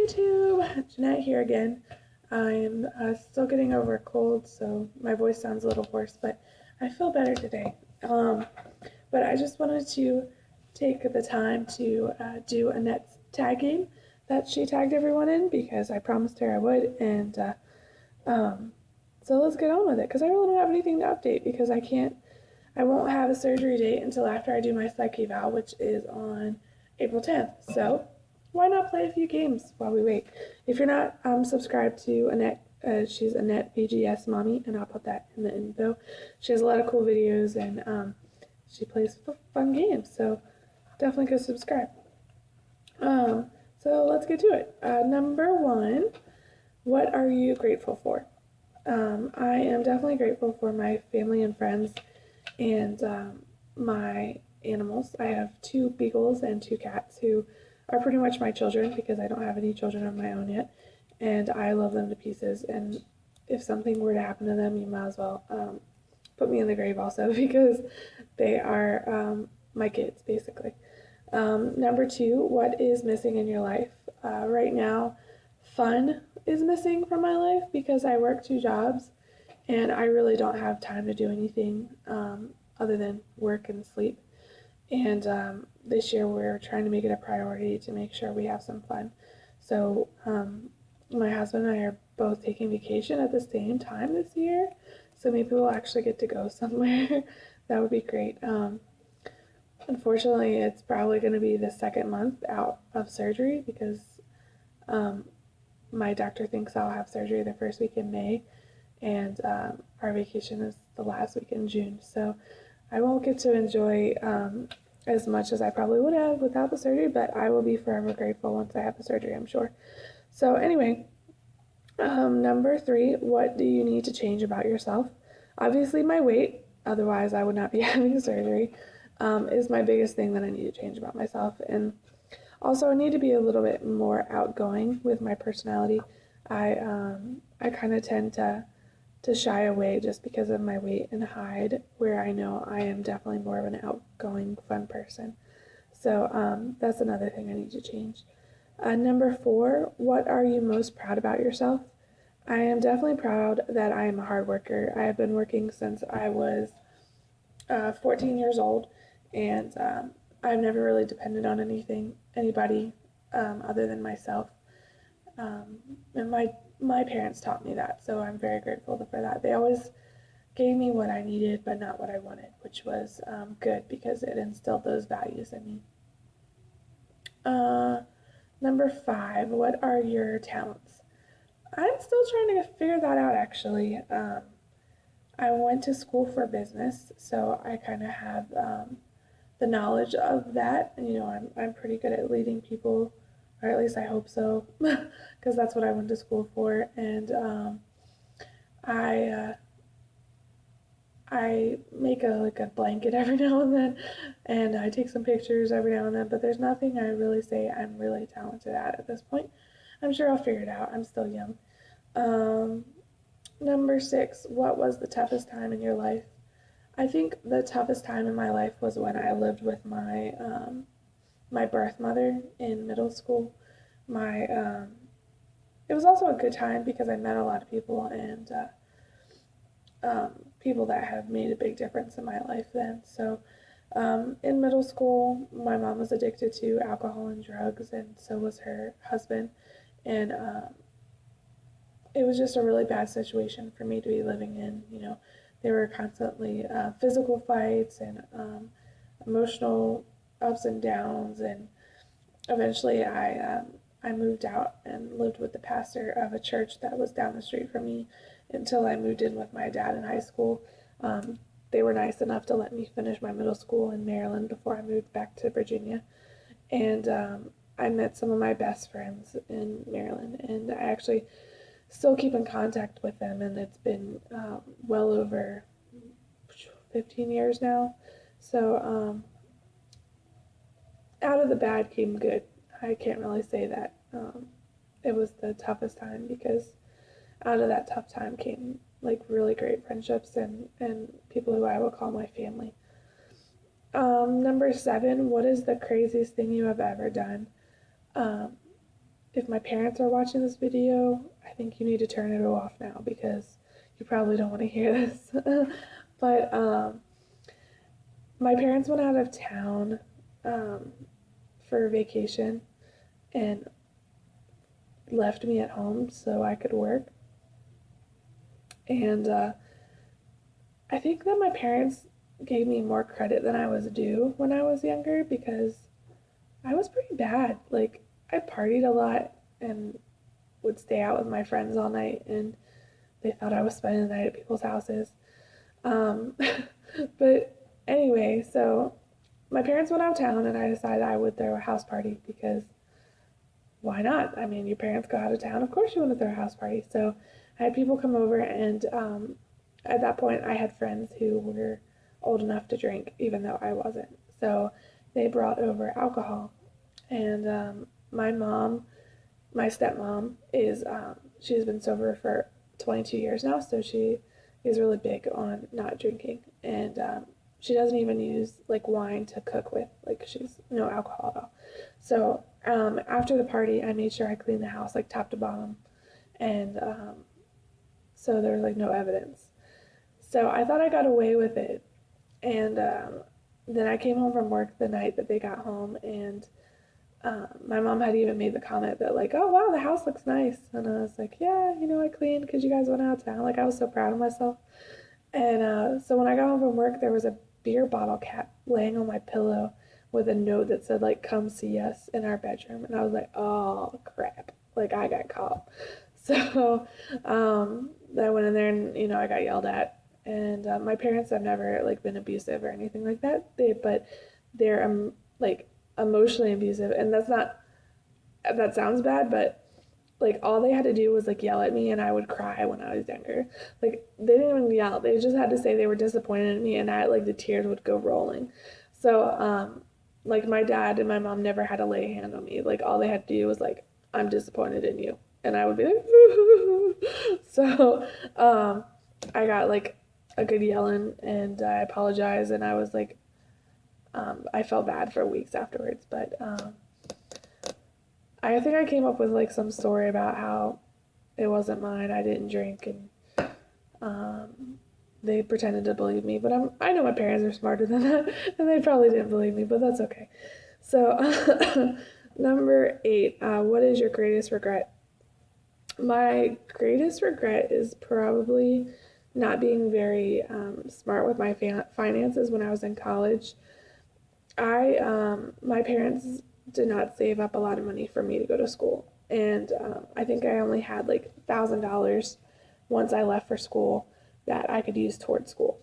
YouTube, Jeanette here again. I'm still getting over a cold, so my voice sounds a little hoarse, but I feel better today. But I just wanted to take the time to do Annette's tag game that she tagged everyone in because I promised her I would, and so let's get on with it because I really don't have anything to update because I won't have a surgery date until after I do my psych eval, which is on April 10th. So why not play a few games while we wait? If you're not subscribed to Annette, she's Annette vgsmommy, and I'll put that in the info. She has a lot of cool videos, and she plays fun games, so definitely go subscribe. So let's get to it. Number 1, what are you grateful for? I am definitely grateful for my family and friends and my animals. I have 2 beagles and 2 cats who are pretty much my children because I don't have any children of my own yet, and I love them to pieces, and if something were to happen to them, you might as well put me in the grave also because they are my kids, basically. Number 2, what is missing in your life? Right now, fun is missing from my life because I work 2 jobs and I really don't have time to do anything other than work and sleep. And this year we're trying to make it a priority to make sure we have some fun. So my husband and I are both taking vacation at the same time this year, so maybe we'll actually get to go somewhere. That would be great. Unfortunately, it's probably going to be the 2nd month out of surgery because my doctor thinks I'll have surgery the 1st week in May, and our vacation is the last week in June. So I won't get to enjoy as much as I probably would have without the surgery, but I will be forever grateful once I have the surgery, I'm sure. So anyway, number 3, what do you need to change about yourself? Obviously my weight, otherwise I would not be having surgery, is my biggest thing that I need to change about myself. And also I need to be a little bit more outgoing with my personality. I kind of tend to shy away just because of my weight and hide, where I know I am definitely more of an outgoing, fun person. So that's another thing I need to change. Number 4, what are you most proud about yourself? I am definitely proud that I am a hard worker. I have been working since I was 14 years old, and I've never really depended on anybody other than myself. And my parents taught me that, so I'm very grateful for that. They always gave me what I needed, but not what I wanted, which was good because it instilled those values in me. Number 5, what are your talents? I'm still trying to figure that out, actually. I went to school for business, so I kind of have the knowledge of that. And, I'm pretty good at leading people, or at least I hope so, because that's what I went to school for. And I make a blanket every now and then, and I take some pictures every now and then, but there's nothing I really say I'm really talented at this point. I'm sure I'll figure it out. I'm still young. Number 6, what was the toughest time in your life? I think the toughest time in my life was when I lived with my my birth mother in middle school. It was also a good time because I met a lot of people, and people that have made a big difference in my life then. So in middle school, my mom was addicted to alcohol and drugs, and so was her husband, and it was just a really bad situation for me to be living in. There were constantly physical fights and emotional ups and downs, and eventually I moved out and lived with the pastor of a church that was down the street from me until I moved in with my dad in high school. They were nice enough to let me finish my middle school in Maryland before I moved back to Virginia, and I met some of my best friends in Maryland, and I actually still keep in contact with them, and it's been well over 15 years now. So out of the bad came good. I can't really say that it was the toughest time, because out of that tough time came really great friendships and people who I will call my family. Number 7, what is the craziest thing you have ever done? if my parents are watching this video, I think you need to turn it off now because you probably don't want to hear this. But my parents went out of town for vacation and left me at home so I could work. And I think that my parents gave me more credit than I was due when I was younger because I was pretty bad. Like, I partied a lot and would stay out with my friends all night, and they thought I was spending the night at people's houses. Um, but anyway, so my parents went out of town, and I decided I would throw a house party because why not? I mean, your parents go out of town, of course you want to throw a house party. So I had people come over, and at that point, I had friends who were old enough to drink, even though I wasn't. So they brought over alcohol, and my mom, my stepmom, is she's been sober for 22 years now, so she is really big on not drinking, and she doesn't even use like wine to cook with, like she's no alcohol at all. So after the party, I made sure I cleaned the house like top to bottom, and so there was like no evidence. So I thought I got away with it, and then I came home from work the night that they got home, and my mom had even made the comment that like, oh wow, the house looks nice, and I was like, yeah, you know, I cleaned because you guys went out of town. Like, I was so proud of myself. And so when I got home from work, there was a beer bottle cap laying on my pillow with a note that said like, come see us in our bedroom, and I was like, oh crap, like I got caught. So I went in there, and you know, I got yelled at, and my parents have never like been abusive or anything like that, but they're like emotionally abusive, and that sounds bad, but like all they had to do was like yell at me, and I would cry when I was younger. Like, they didn't even yell, they just had to say they were disappointed in me, and I like the tears would go rolling. So like my dad and my mom never had to lay a hand on me. Like, all they had to do was like, I'm disappointed in you, and I would be like so I got like a good yelling, and I apologized, and I was like, I felt bad for weeks afterwards, but I think I came up with like some story about how it wasn't mine, I didn't drink, and they pretended to believe me, but I know my parents are smarter than that, and they probably didn't believe me, but that's okay. So number 8, what is your greatest regret? My greatest regret is probably not being very smart with my finances when I was in college. My parents did not save up a lot of money for me to go to school, and I think I only had like $1,000 once I left for school that I could use towards school.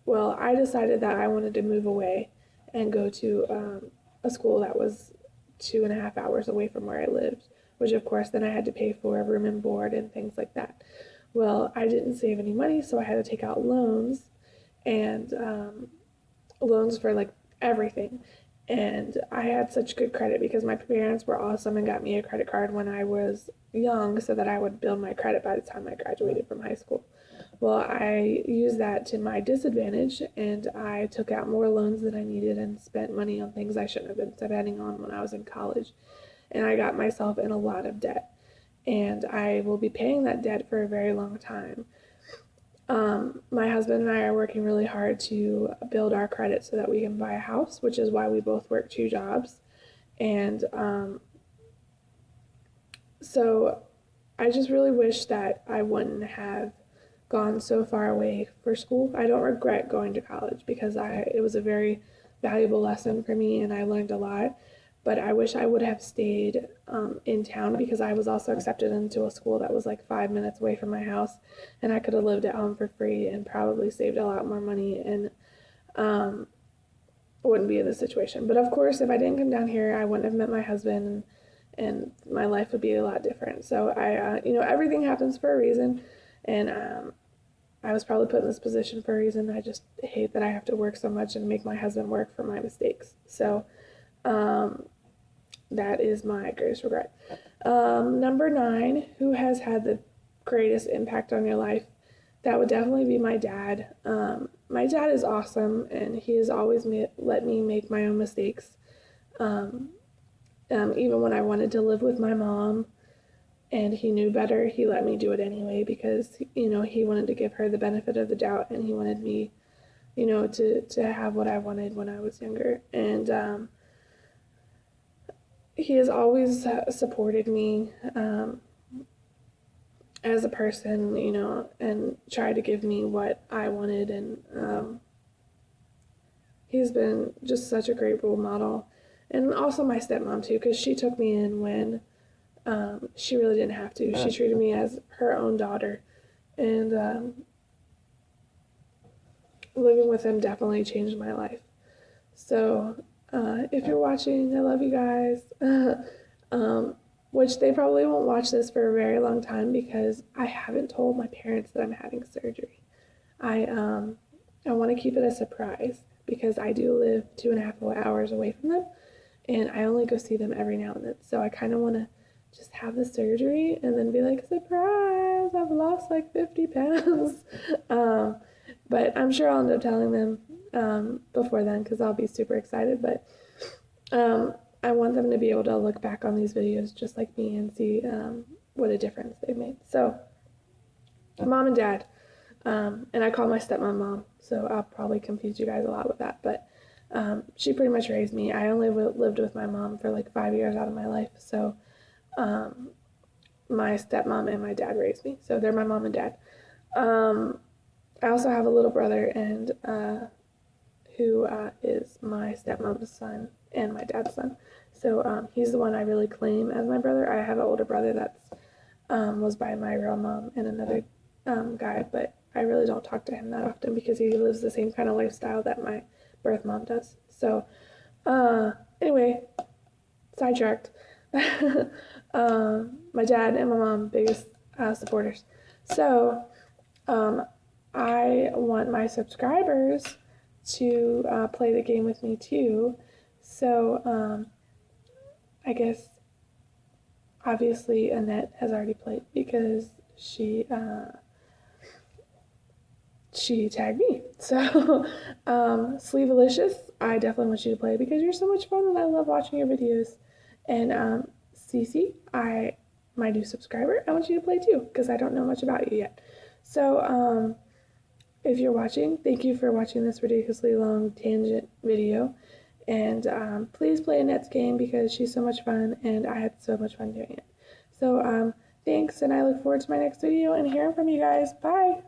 Well, I decided that I wanted to move away and go to a school that was 2.5 hours away from where I lived, which of course then I had to pay for room and board and things like that. Well, I didn't save any money, so I had to take out loans, and loans for like everything. And I had such good credit because my parents were awesome and got me a credit card when I was young so that I would build my credit by the time I graduated from high school. Well, I used that to my disadvantage, and I took out more loans than I needed and spent money on things I shouldn't have been spending on when I was in college. And I got myself in a lot of debt. And I will be paying that debt for a very long time. My husband and I are working really hard to build our credit so that we can buy a house, which is why we both work 2 jobs. And so I just really wish that I wouldn't have gone so far away for school. I don't regret going to college because it was a very valuable lesson for me, and I learned a lot. But I wish I would have stayed in town because I was also accepted into a school that was like 5 minutes away from my house, and I could have lived at home for free and probably saved a lot more money, and wouldn't be in this situation. But of course, if I didn't come down here, I wouldn't have met my husband, and my life would be a lot different. So everything happens for a reason, and I was probably put in this position for a reason. I just hate that I have to work so much and make my husband work for my mistakes. So that is my greatest regret. Number 9, who has had the greatest impact on your life? That would definitely be my dad. My dad is awesome, and he has always let me make my own mistakes. Even when I wanted to live with my mom and he knew better, he let me do it anyway because, he wanted to give her the benefit of the doubt and he wanted me, to have what I wanted when I was younger. And he has always supported me as a person, and tried to give me what I wanted. And he's been just such a great role model. And also my stepmom, too, because she took me in when she really didn't have to. She treated me as her own daughter. And living with him definitely changed my life. So if you're watching, I love you guys. Which they probably won't watch this for a very long time because I haven't told my parents that I'm having surgery. I want to keep it a surprise because I do live 2.5 hours away from them, and I only go see them every now and then. So I kind of want to just have the surgery and then be like, surprise, I've lost like 50 pounds. But I'm sure I'll end up telling them before then because I'll be super excited. But I want them to be able to look back on these videos just like me and see what a difference they made. So, mom and dad, and I call my stepmom mom, so I'll probably confuse you guys a lot with that, but she pretty much raised me. I only lived with my mom for like 5 years out of my life, so my stepmom and my dad raised me, so they're my mom and dad. I also have a little brother, and who is my stepmom's son and my dad's son. So he's the one I really claim as my brother. I have an older brother that's was by my real mom and another guy, but I really don't talk to him that often because he lives the same kind of lifestyle that my birth mom does. So anyway, sidetracked. My dad and my mom, biggest supporters. So I want my subscribers to play the game with me too. So I guess obviously Annette has already played because she tagged me. So Sleevelicious, I definitely want you to play because you're so much fun and I love watching your videos. And Cece, my new subscriber, I want you to play too because I don't know much about you yet. So if you're watching, thank you for watching this ridiculously long tangent video. And please play Annette's game because she's so much fun and I had so much fun doing it. So thanks, and I look forward to my next video and hearing from you guys. Bye!